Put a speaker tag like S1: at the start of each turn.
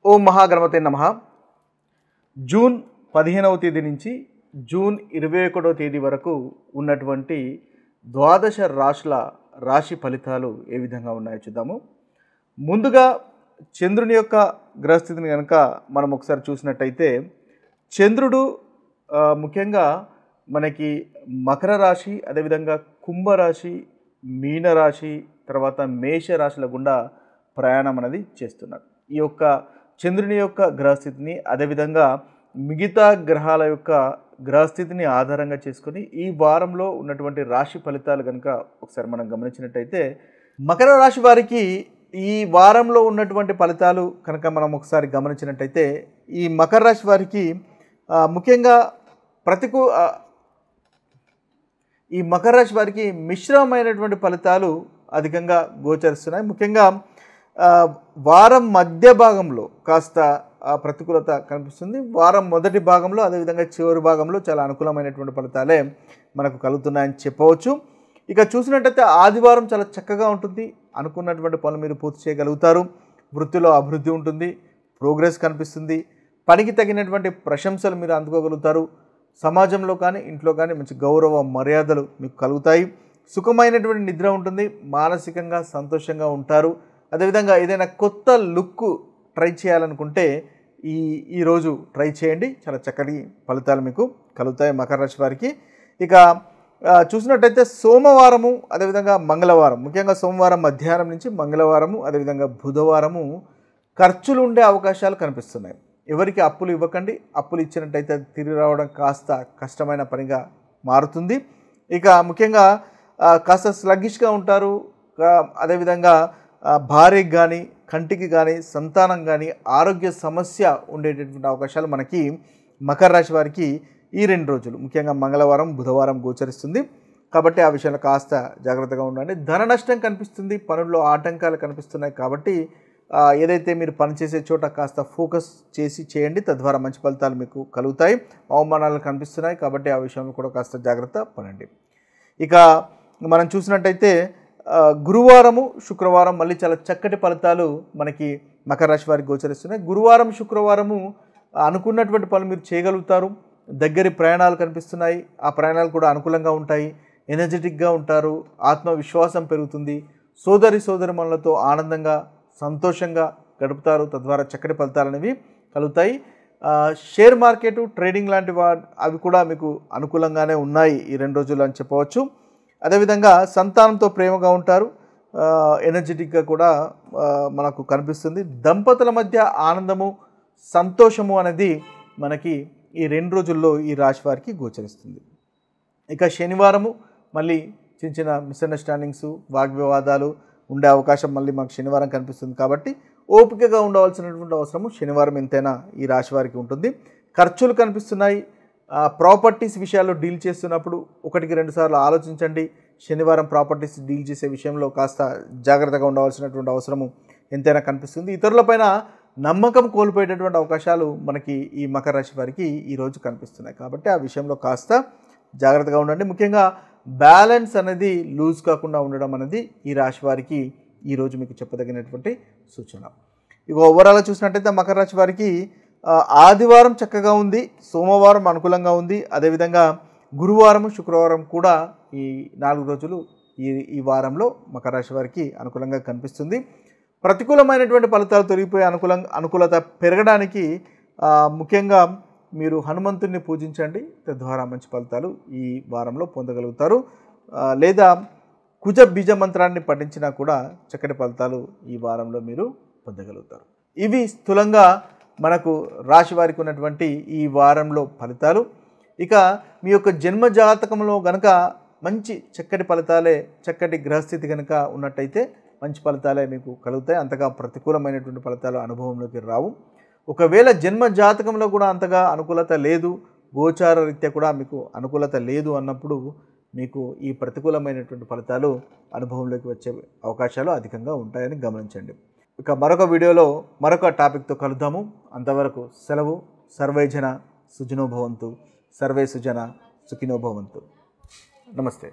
S1: ఓం మహాగణపతే నమః. జూన్ 15వ తేదీ నుంచి జూన్ 21వ తేదీ వరకు ఉన్నటువంటి ద్వాదశ రాశుల రాశి ఫలితాలు ఏ విధంగా ఉన్నాయో చూద్దాము. ముందుగా చంద్రుని యొక్క గ్రహస్థితిని కనుక మనం ఒకసారి చూసినట్టయితే చంద్రుడు ముఖ్యంగా మనకి మకర రాశి, అదేవిధంగా కుంభరాశి, మీనరాశి, తర్వాత మేష రాశుల గుండా ప్రయాణం అనేది చేస్తున్నాడు. ఈ యొక్క చంద్రుని యొక్క గ్రహస్థితిని, అదేవిధంగా మిగతా గ్రహాల యొక్క గ్రహస్థితిని ఆధారంగా చేసుకొని ఈ వారంలో ఉన్నటువంటి రాశి ఫలితాలు కనుక ఒకసారి మనం గమనించినట్టయితే మకర రాశి వారికి ఈ వారంలో ఉన్నటువంటి ఫలితాలు కనుక మనం ఒకసారి గమనించినట్టయితే ఈ మకర రాశి వారికి ముఖ్యంగా ఈ మకర రాశి వారికి మిశ్రమమైనటువంటి ఫలితాలు అధికంగా గోచరిస్తున్నాయి. ముఖ్యంగా వారం మధ్య భాగంలో కాస్త ప్రతికూలత కనిపిస్తుంది. వారం మొదటి భాగంలో, అదేవిధంగా చివరి భాగంలో చాలా అనుకూలమైనటువంటి ఫలితాలే మనకు కలుగుతున్నాయని చెప్పవచ్చు. ఇక చూసినట్టయితే ఆదివారం చాలా చక్కగా ఉంటుంది. అనుకున్నటువంటి పనులు మీరు పూర్తి చేయగలుగుతారు. వృత్తిలో అభివృద్ధి ఉంటుంది, ప్రోగ్రెస్ కనిపిస్తుంది. పనికి తగినటువంటి ప్రశంసలు మీరు అందుకోగలుగుతారు. సమాజంలో కానీ ఇంట్లో కానీ మంచి గౌరవ మర్యాదలు మీకు కలుగుతాయి. సుఖమైనటువంటి నిద్ర ఉంటుంది. మానసికంగా సంతోషంగా ఉంటారు. అదేవిధంగా ఏదైనా కొత్త లుక్ ట్రై చేయాలనుకుంటే ఈరోజు ట్రై చేయండి. చాలా చక్కటి ఫలితాలు మీకు కలుగుతాయి మకర రాశి వారికి. ఇక చూసినట్టయితే సోమవారము, అదేవిధంగా మంగళవారం, ముఖ్యంగా సోమవారం మధ్యాహ్నం నుంచి మంగళవారము, అదేవిధంగా బుధవారము ఖర్చులు ఉండే అవకాశాలు కనిపిస్తున్నాయి. ఎవరికి అప్పులు ఇవ్వకండి. అప్పులు ఇచ్చినట్టయితే తిరిగి రావడం కాస్త కష్టమైన పనిగా మారుతుంది. ఇక ముఖ్యంగా కాస్త స్లగ్గిష్గా ఉంటారు. అదేవిధంగా భార్యకి కానీ, కంటికి కానీ, సంతానం కానీ ఆరోగ్య సమస్య ఉండేటటువంటి అవకాశాలు మనకి మకర రాశి వారికి ఈ 2 రోజులు, ముఖ్యంగా మంగళవారం, బుధవారం గోచరిస్తుంది. కాబట్టి ఆ విషయంలో కాస్త జాగ్రత్తగా ఉండండి. ధన నష్టం కనిపిస్తుంది. పనుల్లో ఆటంకాలు కనిపిస్తున్నాయి. కాబట్టి ఏదైతే మీరు పనిచేసే చోట కాస్త ఫోకస్ చేసి చేయండి. తద్వారా మంచి ఫలితాలు మీకు కలుగుతాయి. అవమానాలు కనిపిస్తున్నాయి. కాబట్టి ఆ విషయంలో కూడా కాస్త జాగ్రత్త పడండి. ఇక మనం చూసినట్టయితే గురువారము, శుక్రవారం మళ్ళీ చాలా చక్కటి ఫలితాలు మనకి మకర రాశి వారికి గోచరిస్తున్నాయి. గురువారం, శుక్రవారము అనుకున్నటువంటి పనులు మీరు చేయగలుగుతారు. దగ్గరి ప్రయాణాలు కనిపిస్తున్నాయి. ఆ ప్రయాణాలు కూడా అనుకూలంగా ఉంటాయి. ఎనర్జెటిక్గా ఉంటారు. ఆత్మవిశ్వాసం పెరుగుతుంది. సోదరిమణులతో ఆనందంగా, సంతోషంగా గడుపుతారు. తద్వారా చక్కటి ఫలితాలు అనేవి కలుగుతాయి. షేర్ మార్కెట్, ట్రేడింగ్ లాంటి అవి కూడా మీకు అనుకూలంగానే ఉన్నాయి ఈ 2 రోజులు అని చెప్పవచ్చు. అదేవిధంగా సంతానంతో ప్రేమగా ఉంటారు. ఎనర్జెటిక్గా కూడా మనకు కనిపిస్తుంది. దంపతుల మధ్య ఆనందము, సంతోషము అనేది మనకి ఈ 2 రోజుల్లో ఈ రాశి వారికి గోచరిస్తుంది. ఇక శనివారము మళ్ళీ చిన్న మిస్అండర్స్టాండింగ్స్, వాగ్వివాదాలు ఉండే అవకాశం మళ్ళీ మాకు శనివారం కనిపిస్తుంది. కాబట్టి ఓపికగా ఉండవలసినటువంటి అవసరము శనివారం ఎంతైనా ఈ రాశి వారికి ఉంటుంది. ఖర్చులు కనిపిస్తున్నాయి. ప్రాపర్టీస్ విషయాల్లో డీల్ చేస్తున్నప్పుడు 1-2 సార్లు ఆలోచించండి. శనివారం ప్రాపర్టీస్ డీల్ చేసే విషయంలో కాస్త జాగ్రత్తగా ఉండవలసినటువంటి అవసరము ఎంతైనా కనిపిస్తుంది. ఇతరులపైన నమ్మకం కోల్పోయేటటువంటి అవకాశాలు మనకి ఈ మకర రాశి వారికి ఈరోజు కనిపిస్తున్నాయి. కాబట్టి ఆ విషయంలో కాస్త జాగ్రత్తగా ఉండండి. ముఖ్యంగా బ్యాలెన్స్ అనేది లూజ్ కాకుండా ఉండడం అనేది ఈ రాశి వారికి ఈరోజు మీకు చెప్పదగినటువంటి సూచన. ఇక ఓవరాల్గా చూసినట్టయితే మకర రాశి వారికి ఆదివారం చక్కగా ఉంది. సోమవారం అనుకూలంగా ఉంది. అదేవిధంగా గురువారం, శుక్రవారం కూడా ఈ 4 రోజులు ఈ వారంలో మకర రాశి వారికి అనుకూలంగా కనిపిస్తుంది. ప్రతికూలమైనటువంటి ఫలితాలు తొలగిపోయి అనుకూలత పెరగడానికి ముఖ్యంగా మీరు హనుమంతుడిని పూజించండి. తద్వారా మంచి ఫలితాలు ఈ వారంలో పొందగలుగుతారు. లేదా కుజ బీజ మంత్రాన్ని పఠించినా కూడా చక్కటి ఫలితాలు ఈ వారంలో మీరు పొందగలుగుతారు. ఇవి స్థూలంగా మనకు రాశి వారికి ఉన్నటువంటి ఈ వారంలో ఫలితాలు. ఇక మీ యొక్క జన్మ జాతకంలో గనక మంచి చక్కటి ఫలితాలే, చక్కటి గ్రహస్థితి కనుక ఉన్నట్టయితే మంచి ఫలితాలే మీకు కలుగుతాయి. అంతగా ప్రతికూలమైనటువంటి ఫలితాలు అనుభవంలోకి రావు. ఒకవేళ జన్మ జాతకంలో కూడా అంతగా అనుకూలత లేదు, గోచార రీత్యా కూడా మీకు అనుకూలత లేదు అన్నప్పుడు మీకు ఈ ప్రతికూలమైనటువంటి ఫలితాలు అనుభవంలోకి వచ్చే అవకాశాలు అధికంగా ఉంటాయని గమనించండి. ఇక మరొక వీడియోలో మరొక టాపిక్తో కలుద్దాము. అంతవరకు సెలవు. సర్వే జన సుఖినో భవంతు. సర్వే సుజన సుఖినో భవంతు. నమస్తే.